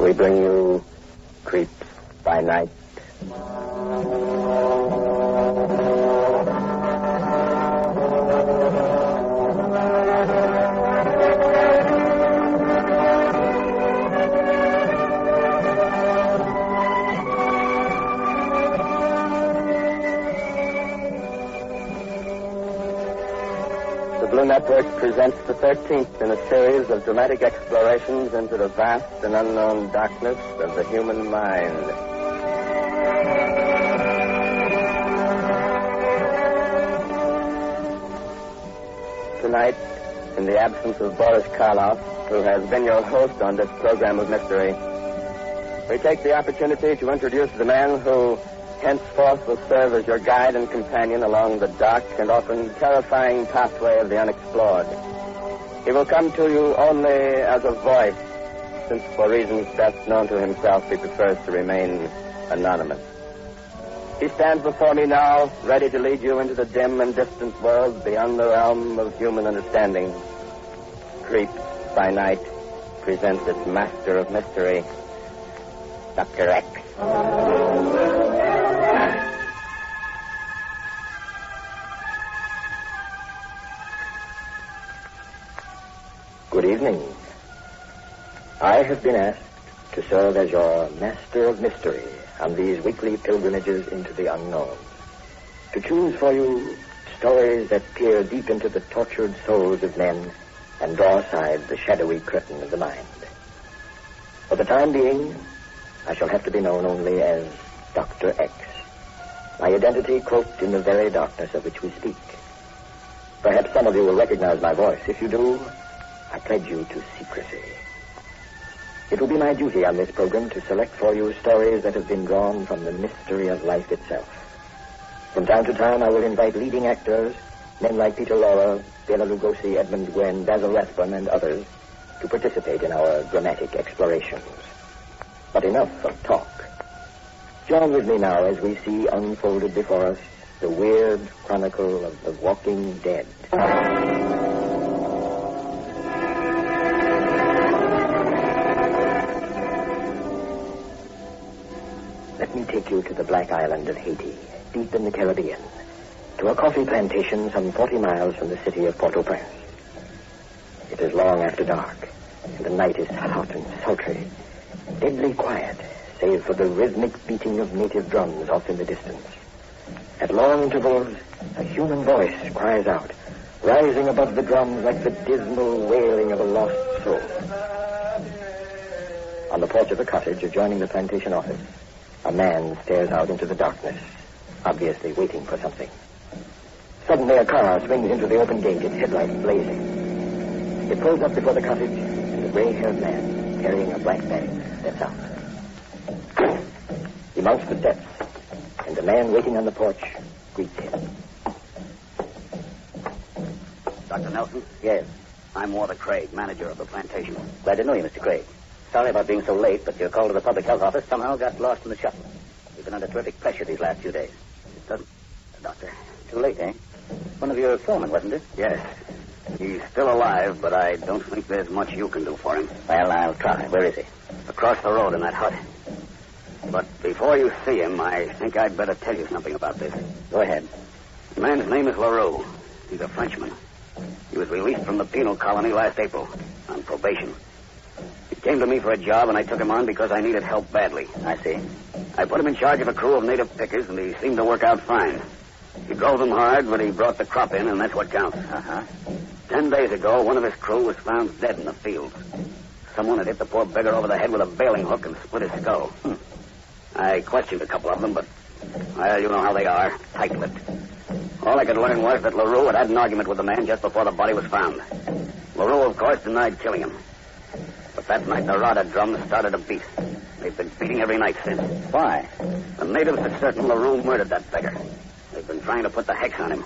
we bring you Creeps by Night. The Blue Network presents the 13th in a series of dramatic explorations into the vast and unknown darkness of the human mind. Tonight, in the absence of Boris Karloff, who has been your host on this program of mystery, we take the opportunity to introduce the man who henceforth will serve as your guide and companion along the dark and often terrifying pathway of the unexplored. He will come to you only as a voice, since for reasons best known to himself, he prefers to remain anonymous. He stands before me now, ready to lead you into the dim and distant world beyond the realm of human understanding. Creeps by Night presents its master of mystery, Dr. X. Good evening. I have been asked to serve as your master of mystery on these weekly pilgrimages into the unknown, to choose for you stories that peer deep into the tortured souls of men and draw aside the shadowy curtain of the mind. For the time being, I shall have to be known only as Dr. X, my identity cloaked in the very darkness of which we speak. Perhaps some of you will recognize my voice. If you do, I pledge you to secrecy. It will be my duty on this program to select for you stories that have been drawn from the mystery of life itself. From time to time, I will invite leading actors, men like Peter Lorre, Bela Lugosi, Edmund Gwenn, Basil Rathbun, and others, to participate in our dramatic explorations. But enough of talk. Join with me now as we see unfolded before us the weird chronicle of the walking dead. Let me take you to the Black Island of Haiti, deep in the Caribbean, to a coffee plantation some 40 miles from the city of Port-au-Prince. It is long after dark, and the night is hot and sultry, deadly quiet, save for the rhythmic beating of native drums off in the distance. At long intervals, a human voice cries out, rising above the drums like the dismal wailing of a lost soul. On the porch of a cottage adjoining the plantation office, a man stares out into the darkness, obviously waiting for something. Suddenly, a car swings into the open gate, its headlights blazing. It pulls up before the cottage, and a gray-haired man, carrying a black bag, steps out. He mounts the steps, and the man waiting on the porch greets him. Dr. Nelson? Yes. I'm Walter Craig, manager of the plantation. Glad to know you, Mr. Craig. Sorry about being so late, but your call to the public health office somehow got lost in the shuffle. We've been under terrific pressure these last few days. It doesn't... Doctor. Too late, eh? One of your foremen, wasn't it? Yes. He's still alive, but I don't think there's much you can do for him. Well, I'll try. Where is he? Across the road in that hut. But before you see him, I think I'd better tell you something about this. Go ahead. The man's name is Leroux. He's a Frenchman. He was released from the penal colony last April on probation. He came to me for a job, and I took him on because I needed help badly. I see. I put him in charge of a crew of native pickers, and he seemed to work out fine. He drove them hard, but he brought the crop in, and that's what counts. 10 days ago, one of his crew was found dead in the fields. Someone had hit the poor beggar over the head with a bailing hook and split his skull. I questioned a couple of them, but, well, you know how they are, tight-lipped. All I could learn was that Leroux had an argument with the man just before the body was found. Leroux, of course, denied killing him. But that night, the rod of drums started to beat. They've been beating every night since. Why? The natives are certain Leroux murdered that beggar. They've been trying to put the hex on him.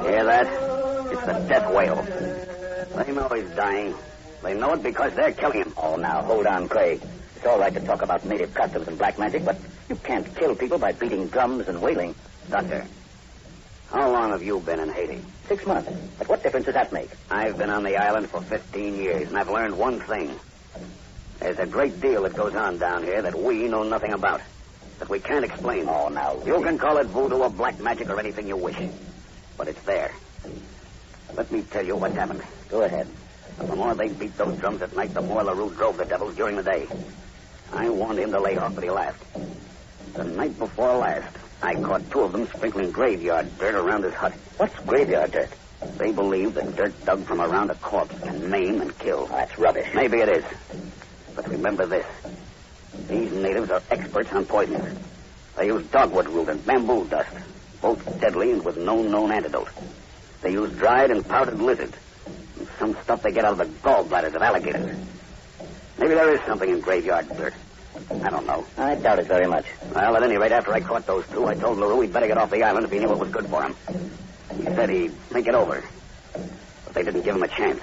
Hear that? It's the death wail. They know he's dying. They know it because they're killing him. Oh, now, hold on, Craig. It's all right to talk about native customs and black magic, but you can't kill people by beating drums and wailing. Doctor, how long have you been in Haiti? 6 months. But what difference does that make? I've been on the island for 15 years, and I've learned one thing. There's a great deal that goes on down here that we know nothing about, that we can't explain. Oh, now, You can call it voodoo or black magic or anything you wish, but it's there. Let me tell you what happened. Go ahead. The more they beat those drums at night, the more LaRue drove the devils during the day. I warned him to lay off, but he laughed. The night before last, I caught 2 of them sprinkling graveyard dirt around his hut. What's graveyard dirt? They believe that dirt dug from around a corpse can maim and kill. Oh, that's rubbish. Maybe it is. But remember this. These natives are experts on poisons. They use dogwood root and bamboo dust, both deadly and with no known antidote. They use dried and powdered lizard, and some stuff they get out of the gallbladders of alligators. Maybe there is something in graveyard dirt. I don't know. I doubt it very much. Well, at any rate, after I caught those 2, I told LaRue he'd better get off the island if he knew what was good for him. He said he'd think it over. But they didn't give him a chance.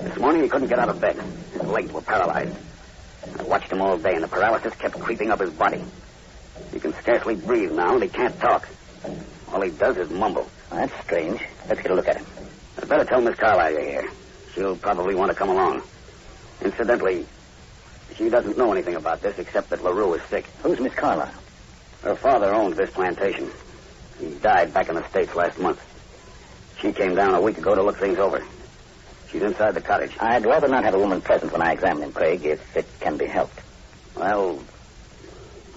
This morning he couldn't get out of bed. His legs were paralyzed. I watched him all day, and the paralysis kept creeping up his body. He can scarcely breathe now, and he can't talk. All he does is mumble. That's strange. Let's get a look at him. I'd better tell Miss Carlyle you're here. She'll probably want to come along. Incidentally, she doesn't know anything about this except that LaRue is sick. Who's Miss Carlyle? Her father owns this plantation. He died back in the States last month. She came down a week ago to look things over. She's inside the cottage. I'd rather not have a woman present when I examine him, Craig, if it can be helped. Well,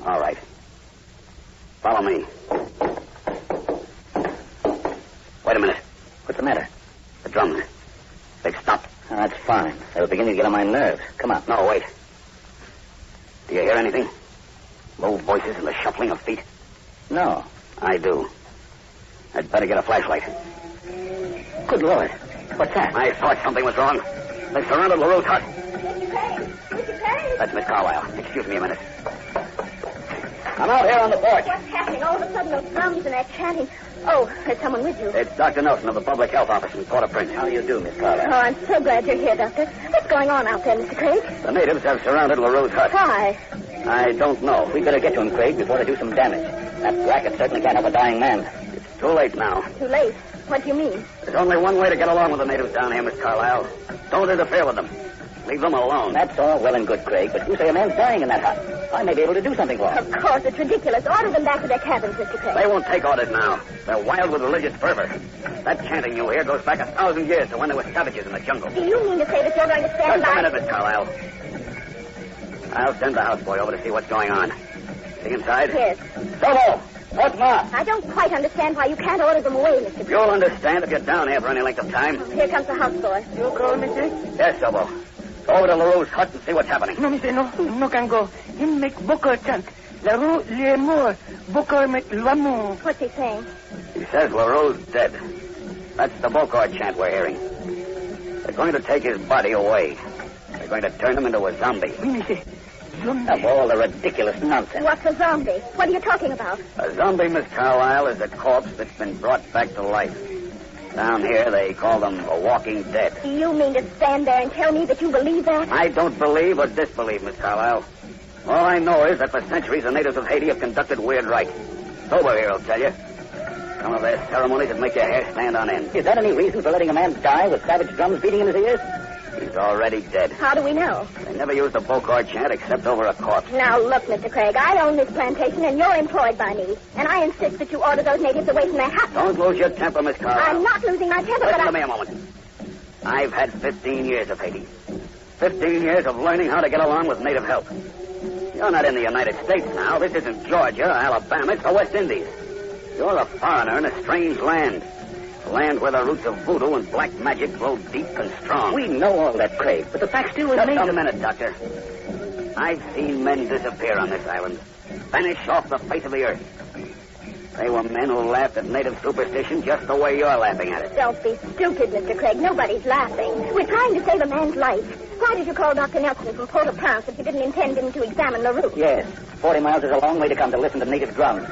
all right. Follow me. Wait a minute. What's the matter? The drums. They've stopped. Oh, that's fine. They were beginning to get on my nerves. Come on. No, wait. Do you hear anything? Low voices and the shuffling of feet? No. I do. I'd better get a flashlight. Good Lord. What's that? I thought something was wrong. They surrounded LaRue's hut. Mr. Craig? That's Miss Carlyle. Excuse me a minute. I'm out here on the porch. What's happening? All of a sudden, those drums and that chanting. Oh, there's someone with you. It's Dr. Nelson of the Public Health Office in Port-au-Prince. How do you do, Miss Carlyle? Oh, I'm so glad you're here, Doctor. What's going on out there, Mr. Craig? The natives have surrounded LaRue's hut. Why? I don't know. We'd better get to him, Craig, before they do some damage. That racket certainly can't help a dying man. It's too late now. Too late. What do you mean? There's only one way to get along with the natives down here, Miss Carlyle. Don't interfere with them. Leave them alone. That's all well and good, Craig, but you say a man's dying in that hut. I may be able to do something for him. Of course, it's ridiculous. Order them back to their cabins, Mr. Craig. They won't take orders now. They're wild with religious fervor. That chanting you hear goes back 1,000 years to when there were savages in the jungle. Do you mean to say that you're going to stand Just a by? minute, Miss Carlyle. I'll send the houseboy over to see what's going on. See inside? Yes. Solo! What's more? I don't quite understand why you can't order them away, Mr. Craig. You'll understand if you're down here for any length of time. Here comes the houseboy. You call, Mr.? Yes, Sobo. Go over to LaRue's hut and see what's happening. No, Mr. No can go. Him make Bokor chant. La Rue le mort. Bokor make l'amour. What's he saying? He says LaRue's dead. That's the Bokor chant we're hearing. They're going to take his body away. They're going to turn him into a zombie. Oui, Mr. Of all the ridiculous nonsense. What's a zombie? What are you talking about? A zombie, Miss Carlyle, is a corpse that's been brought back to life. Down here, they call them a walking dead. Do you mean to stand there and tell me that you believe that? I don't believe or disbelieve, Miss Carlyle. All I know is that for centuries the natives of Haiti have conducted weird rites. Sober here will tell you. Some of their ceremonies that make your hair stand on end. Is that any reason for letting a man die with savage drums beating in his ears? He's already dead. How do we know? They never used the Bokor chant except over a corpse. Now, look, Mr. Craig, I own this plantation, and you're employed by me. And I insist that you order those natives away from their hut. Don't lose your temper, Miss Carlyle. I'm not losing my temper, Listen but to me a moment. I've had 15 years of Haiti. 15 years of learning how to get along with native help. You're not in the United States now. This isn't Georgia, Alabama. It's the West Indies. You're a foreigner in a strange land. A land where the roots of voodoo and black magic grow deep and strong. We know all that, Craig, but the fact still Just remains. a minute, Doctor. I've seen men disappear on this island. Vanish off the face of the earth. They were men who laughed at native superstition just the way you're laughing at it. don't be stupid, Mr. Craig. Nobody's laughing. We're trying to save a man's life. Why did you call Dr. Nelson from Port-au-Prince if you didn't intend him to examine LaRue? Yes, 40 miles is a long way to come to listen to native drums.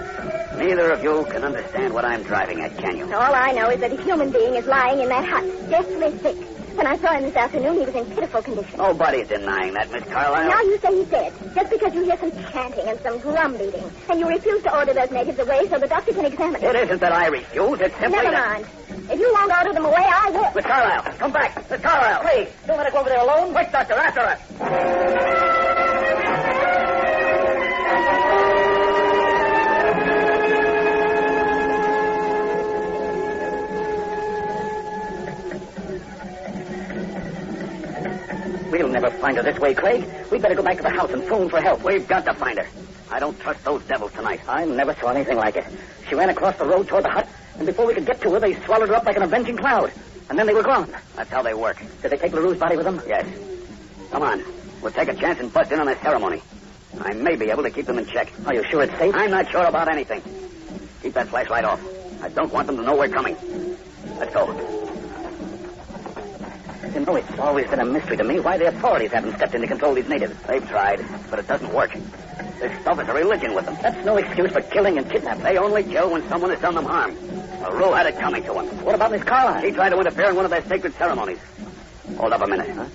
Neither of you can understand what I'm driving at, can you? All I know is that a human being is lying in that hut, deathly sick. When I saw him this afternoon, he was in pitiful condition. Nobody's denying that, Miss Carlyle. Now you say he's dead, just because you hear some chanting and some drum beating, and you refuse to order those natives away so the doctor can examine It them. isn't that I refuse. It's simply Never mind. If you won't order them away, I will. Miss Carlyle, come back. Miss Carlyle. Please, don't let her go over there alone. Quick, doctor, after us. We'll never find her this way, Craig. We'd better go back to the house and phone for help. We've got to find her. I don't trust those devils tonight. I never saw anything like it. She ran across the road toward the hut, and before we could get to her, they swallowed her up like an avenging cloud. And then they were gone. That's how they work. Did they take LaRue's body with them? Yes. Come on. We'll take a chance and bust in on their ceremony. I may be able to keep them in check. Are you sure it's safe? I'm not sure about anything. Keep that flashlight off. I don't want them to know we're coming. Let's go. You know, it's always been a mystery to me why the authorities haven't stepped in to control these natives. They've tried, but it doesn't work. This stuff is a religion with them. That's no excuse for killing and kidnapping. They only kill when someone has done them harm. LaRue had it coming to him. What about Miss Carlyle? He tried to interfere in one of their sacred ceremonies. Hold up a minute. Huh?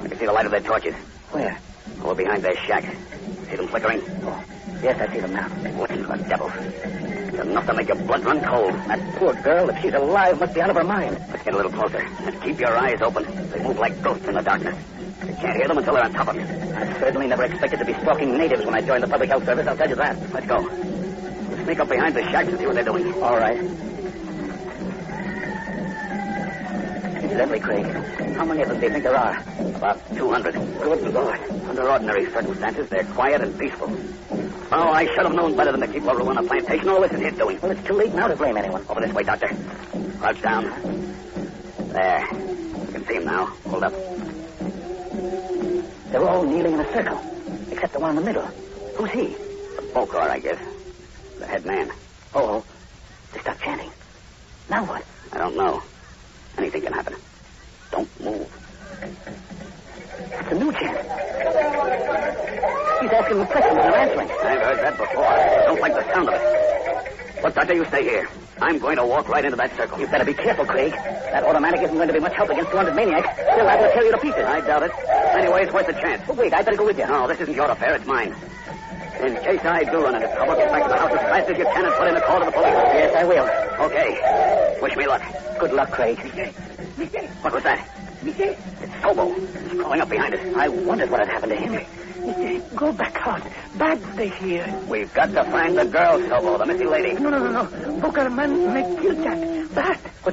I can see the light of their torches. Where? Over behind their shack. See them flickering? Oh, yes, I see them now. What the devil? It's enough to make your blood run cold. That poor girl, if she's alive, must be out of her mind. Let's get a little closer. And keep your eyes open. They move like ghosts in the darkness. You can't hear them until they're on top of you. I certainly never expected to be stalking natives when I joined the public health service, I'll tell you that. Let's go. We'll sneak up behind the shacks and see what they're doing. All right. Incidentally, Craig, how many of them do you think there are? About 200. Good Lord. Under ordinary circumstances, they're quiet and peaceful. Oh, I should have known better than to keep LaRue on the plantation. All this is his doing. Well, it's too late now to blame anyone. Over this way, Doctor. Crouch down. There. You can see him now. Hold up. They're all kneeling in a circle, except the one in the middle. Who's he? The Bokor, I guess. The head man. Oh, they stopped chanting. Now what? I don't know. Anything can happen. Don't move. It's a new chant. He's asking them questions and they're answering. I've heard that before. I don't like the sound of it. But, Doctor, you stay here. I'm going to walk right into that circle. You'd better be careful, Craig. That automatic isn't going to be much help against 200 maniacs. They'll have to tear you to pieces. I doubt it. Anyway, it's worth a chance. But wait, I better go with you. No, this isn't your affair. It's mine. In case I do run into trouble, get back to the house as fast as you can and put in a call to the police. Yes, I will. Okay. Wish me luck. Good luck, Craig. What was that? It's Sobo. He's crawling up behind us. I wondered what had happened to him. Go back out. Bad stay here. We've got to find the girl, Sobo, the missing lady. No. Bokor man make kill chant. Bad. What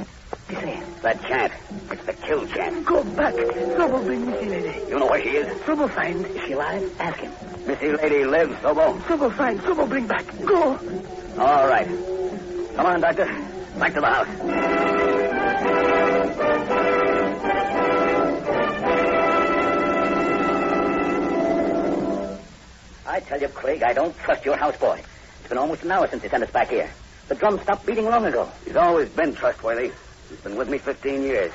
did you say? That chant. It's the kill chant. Go back. Sobo bring Missy lady. You know where she is? Sobo find. Is she alive? Ask him. Missy lady lives, Sobo. Sobo find. Sobo bring back. Go. All right. Come on, Doctor. Back to the house. I tell you, Craig, I don't trust your houseboy. It's been almost an hour since he sent us back here. The drum stopped beating long ago. He's always been trustworthy. He's been with me 15 years.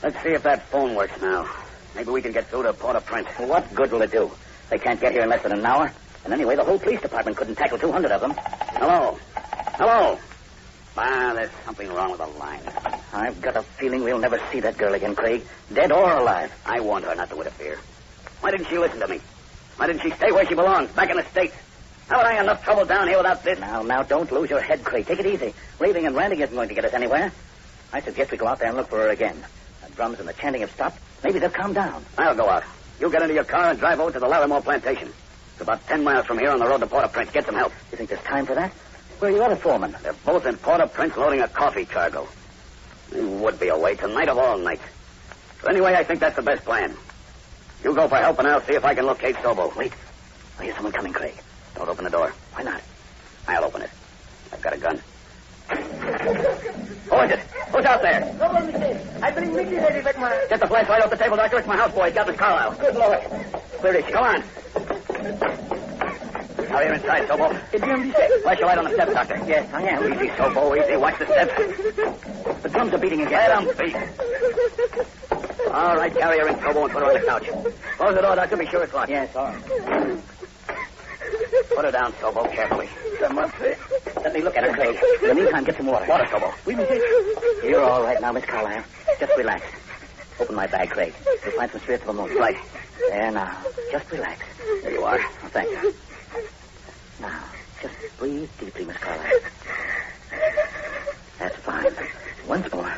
Let's see if that phone works now. Maybe we can get through to Port-au-Prince. Well, what good will it do? They can't get here in less than an hour. And anyway, the whole police department couldn't tackle 200 of them. Hello. Hello. There's something wrong with the line. I've got a feeling we'll never see that girl again, Craig. Dead or alive. I warned her not to interfere. Why didn't she listen to me? Why didn't she stay where she belongs, back in the States? Haven't I enough trouble down here without this? Now, don't lose your head, Craig. Take it easy. Raving and ranting isn't going to get us anywhere. I suggest we go out there and look for her again. The drums and the chanting have stopped. Maybe they'll calm down. I'll go out. You get into your car and drive over to the Larimore plantation. It's about 10 miles from here on the road to Port-au-Prince. Get some help. You think there's time for that? Where are you other foremen? They're both in Port-au-Prince loading a coffee cargo. They would be away tonight of all nights. So anyway, I think that's the best plan. You go for help and I'll see if I can locate Sobo. Wait. I hear someone coming, Craig. Don't open the door. Why not? I'll open it. I've got a gun. Who is it? Who's out there? Sobo, Mickey. I bring Mickey lady back, man. Get the flashlight off the table, Doctor. It's my houseboy. He's got Miss Carlyle. Good Lord. Where is she? Come on. Hurry her inside, Sobo. Flash your light on the steps, Doctor. Yes, I am. Easy, Sobo. Easy. Watch the steps. The drums are beating again. Let 'em beat. All right, carry her in, Sobo, and put her on the couch. Close the door, Doctor. Be sure it's locked. Yes, all right. Put her down, Sobo, carefully. Let me look at her, Craig. In the meantime, get some water. Water, Sobo. You're all right now, Miss Carlisle. Just relax. Open my bag, Craig. You'll find some spirits of ammonia. Right. There now. Just relax. There you are. Oh, thank you. Now, just breathe deeply, Miss Carlisle. That's fine. Once more.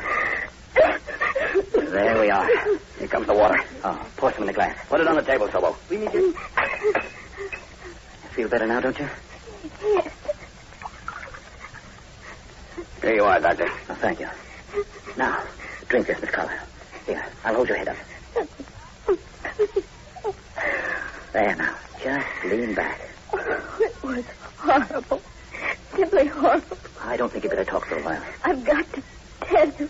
There we are. Here comes the water. Oh, pour some in the glass. Put it on the table, Sobo. You feel better now, don't you? Yes. Here you are, Doctor. Oh, thank you. Now, drink this, Miss Carlisle. Here, I'll hold your head up. There now. Just lean back. Oh, it was horrible. Simply horrible. I don't think you better talk for a while. I've got to tell you.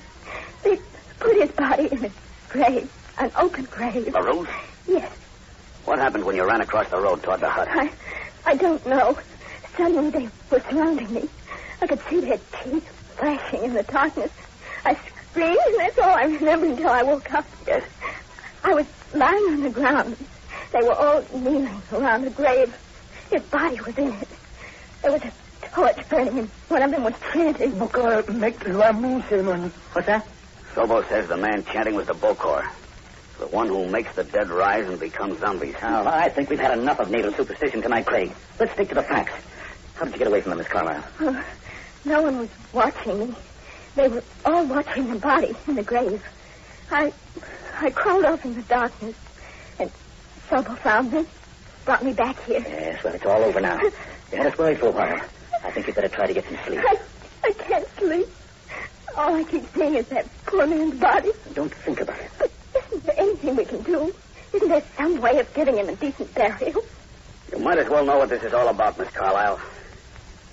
They put his body in a grave. An open grave. LaRue's? Yes. What happened when you ran across the road toward the hut? I don't know. Suddenly they were surrounding me. I could see their teeth flashing in the darkness. I screamed, and that's all I remember until I woke up. Yes? I was lying on the ground. They were all kneeling around the grave. His body was in it. There was a torch burning, and one of them was chanting. Bokor make the moon ceremony. What's that? Sobo says the man chanting was the Bokor. The one who makes the dead rise and become zombies. Oh, I think we've had enough of native superstition tonight, Craig. Let's stick to the facts. How did you get away from them, Miss Carlisle? Oh, no one was watching me. They were all watching the body in the grave. I crawled off in the darkness, and Sobo found me, brought me back here. Yes, well, it's all over now. You had us worried for a while. I think you'd better try to get some sleep. I can't sleep. All I keep seeing is that poor man's body. Don't think about it. But isn't there anything we can do? Isn't there some way of giving him a decent burial? You might as well know what this is all about, Miss Carlisle.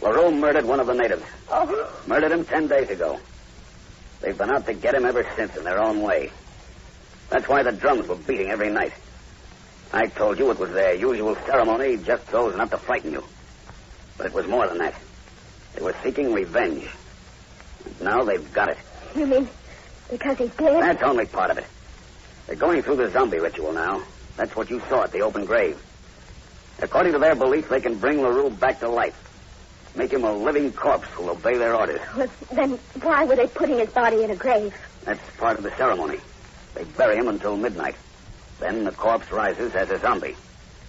LaRue murdered one of the natives. Oh. Murdered him 10 days ago. They've been out to get him ever since in their own way. That's why the drums were beating every night. I told you it was their usual ceremony just so as not to frighten you. But it was more than that. They were seeking revenge. And now they've got it. You mean because he's dead? That's only part of it. They're going through the zombie ritual now. That's what you saw at the open grave. According to their belief, they can bring LaRue back to life. Make him a living corpse who'll obey their orders. Well, then why were they putting his body in a grave? That's part of the ceremony. They bury him until midnight. Then the corpse rises as a zombie.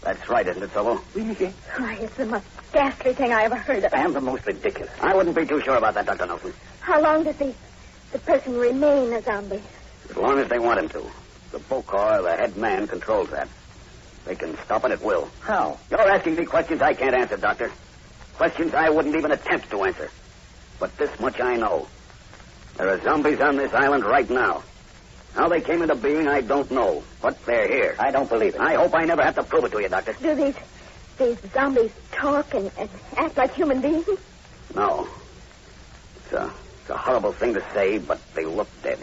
That's right, isn't it, Sobo? Why, it's the most ghastly thing I ever heard of. And the most ridiculous. I wouldn't be too sure about that, Dr. Nelson. How long does the person remain a zombie? As long as they want him to. The Bokor, the head man, controls that. They can stop it at will. How? You're asking me questions I can't answer, Doctor. Questions I wouldn't even attempt to answer. But this much I know. There are zombies on this island right now. How they came into being, I don't know. But they're here. I don't believe it. I hope I never have to prove it to you, Doctor. Do these zombies talk and act like human beings? No. It's a horrible thing to say, but they look dead.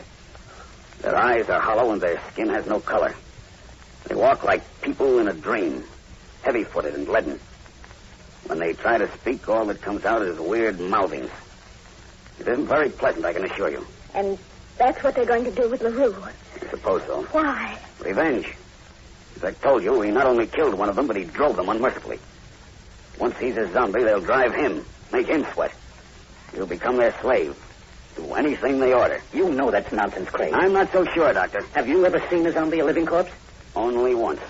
Their eyes are hollow and their skin has no color. They walk like people in a dream, heavy-footed and leaden. When they try to speak, all that comes out is weird mouthings. It isn't very pleasant, I can assure you. And that's what they're going to do with LaRue. I suppose so. Why? Revenge. As I told you, he not only killed one of them, but he drove them unmercifully. Once he's a zombie, they'll drive him, make him sweat. He'll become their slave. Do anything they order. You know that's nonsense, Craig. I'm not so sure, Doctor. Have you ever seen a zombie, a living corpse? Only once.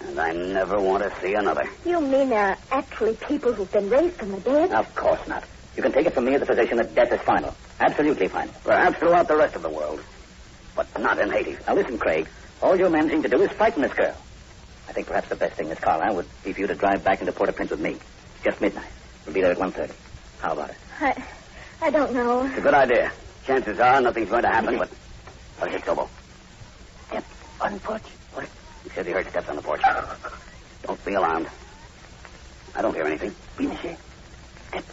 And I never want to see another. You mean there are actually people who've been raised from the dead? Of course not. You can take it from me as a physician that death is final. Absolutely final. Perhaps throughout the rest of the world. But not in Haiti. Now listen, Craig. All you're managing to do is frighten this girl. I think perhaps the best thing, Miss Carlisle, would be for you to drive back into Port-au-Prince with me. Just midnight. We'll be there at 1:30. How about it? I don't know. It's a good idea. Chances are nothing's going to happen, but... Where's it, Sobo? Step on the porch. What? He said he heard steps on the porch. Don't be alarmed. I don't hear anything. Oui, monsieur. Step.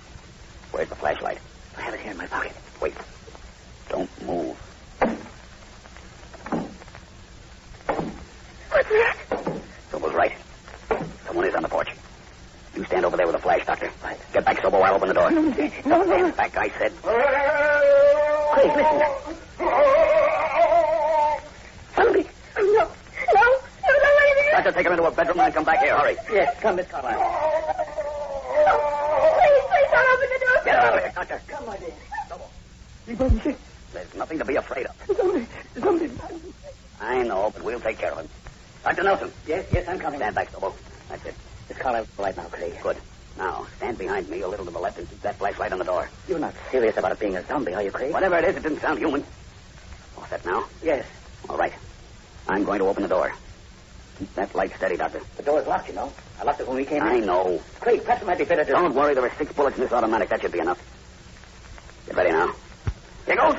Where's the flashlight? I have it here in my pocket. Wait. Don't move. What's that? Sobo's right. Someone is on the porch. You stand over there with a flash, Doctor. Right. Get back, Sobo. I'll open the door. No. Stand back, I said. Craig, listen. Zombie. No. Doctor, take him into a bedroom and come back here. Hurry. Yes, come, Miss Carlisle. Get out of here, Doctor. Come, my dear. Double. Monsieur. There's nothing to be afraid of. Somebody. I know, but we'll take care of him. Dr. Nelson. Yes, I'm coming. Stand back, Double. That's it. Miss Carlisle right now, Craig. Good. Now, stand behind me a little to the left and keep that flashlight on the door. You're not serious about it being a zombie, are you, Craig? Whatever it is, it didn't sound human. All set now? Yes. All right. I'm going to open the door. Keep that light steady, Doctor. The door's locked, you know. I locked it when we came in. I know. Craig, perhaps it might be better to... Don't worry, there are 6 bullets in this automatic. That should be enough. Get ready now. Here goes.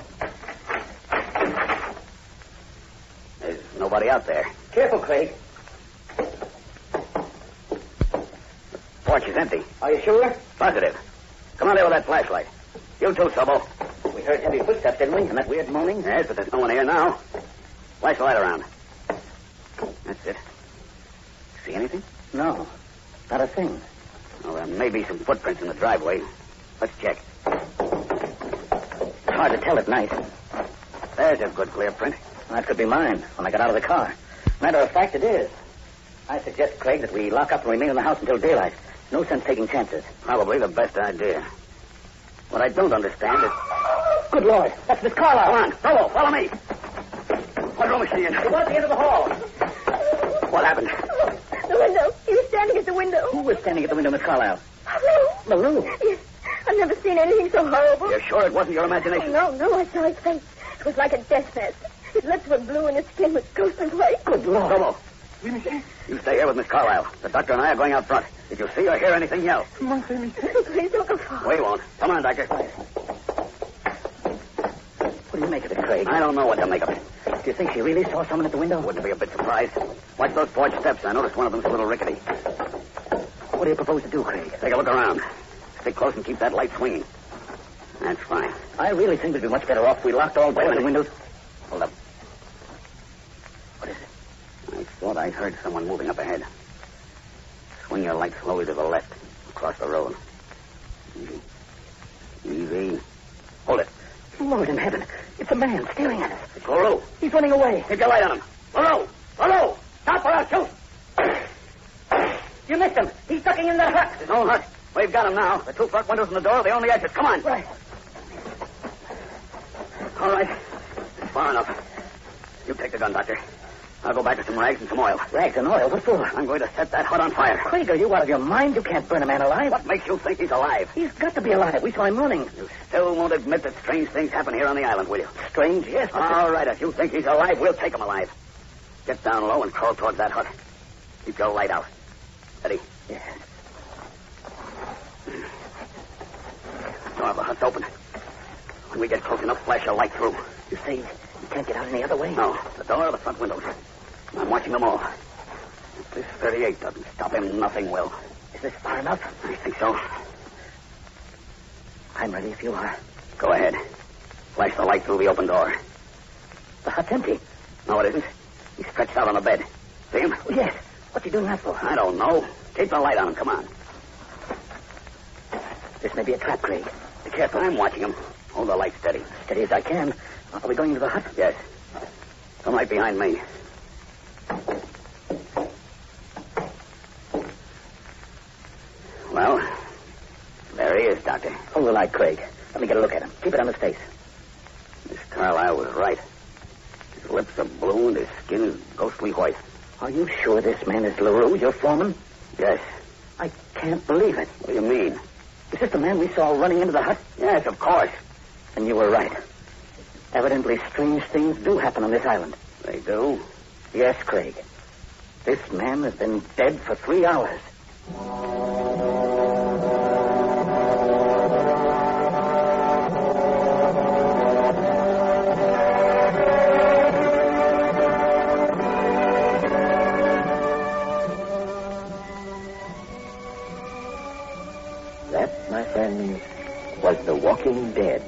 There's nobody out there. Careful, Craig. Porch is empty. Are you sure? Positive. Come on there with that flashlight. You too, Sobo. We heard heavy footsteps, didn't we? And that weird moaning? Yes, but there's no one here now. Flash the light around. That's it. See anything? No, not a thing. Well, there may be some footprints in the driveway. Let's check. It's hard to tell at night. There's a good clear print. That could be mine when I got out of the car. Matter of fact, it is. I suggest, Craig, that we lock up and remain in the house until daylight. No sense taking chances. Probably the best idea. What I don't understand is... Good Lord, that's Miss Carlisle. Come on, Solo, follow me. What room is she in? It was at the end of the hall. What happened? The window. He was standing at the window. Who was standing at the window, Miss Carlisle? LaRue. LaRue? Yes. I've never seen anything so horrible. You're sure it wasn't your imagination? No, I saw his face. It was like a death mask. His lips were blue and his skin was ghostly white. Good Lord. Solo, you stay here with Miss Carlisle. The doctor and I are going out front. Did you see or hear anything yell? Please don't go far. We won't. Come on, Doctor. What do you make of it, Craig? I don't know what to make of it. Do you think she really saw someone at the window? Wouldn't be a bit surprised. Watch those porch steps. I noticed one of them's a little rickety. What do you propose to do, Craig? Take a look around. Stick close and keep that light swinging. That's fine. I really think we'd be much better off if we locked all doors and windows. Hold up. What is it? I thought I heard someone moving up ahead. Swing your light slowly to the left, across the road. Easy. Easy. Hold it. Lord in heaven. It's a man staring at us. It's LaRue. He's running away. Keep your light on him. LaRue! LaRue! Stop or I'll shoot! You missed him. He's ducking in that hut. His own hut. We've got him now. The 2 front windows and the door are the only exits. Come on. Right. All right. It's far enough. You take the gun, Doctor. I'll go back to some rags and some oil. Rags and oil? What for? I'm going to set that hut on fire. Craig, are you out of your mind? You can't burn a man alive. What makes you think he's alive? He's got to be alive. We saw him running. You still won't admit that strange things happen here on the island, will you? Strange, yes. But All right, if you think he's alive, we'll take him alive. Get down low and crawl towards that hut. Keep your light out. Steady. Yes. Door of the hut's open. When we get close enough, flash your light through. You say you can't get out any other way? No, the door or the front windows. I'm watching them all. If this 38 doesn't stop him, nothing will. Is this far enough? I think so. I'm ready if you are. Go ahead. Flash the light through the open door. The hut's empty. No, it isn't. He's stretched out on the bed. See him? Oh, yes. What's he doing that for? I don't know. Keep the light on him. Come on. This may be a trap, Craig. Be careful. I'm watching him. Hold the light steady. Steady as I can. Are we going into the hut? Yes. Come right behind me. Well, there he is, Doctor. Hold the light, Craig. Let me get a look at him. Keep it on his face. Miss Carlisle was right. His lips are blue and his skin is ghostly white. Are you sure this man is LaRue, your foreman? Yes. I can't believe it. What do you mean? Is this the man we saw running into the hut? Yes, of course. And you were right. Evidently, strange things do happen on this island. They do? Yes, Craig. This man has been dead for 3 hours. That, my friends, was The Walking Dead.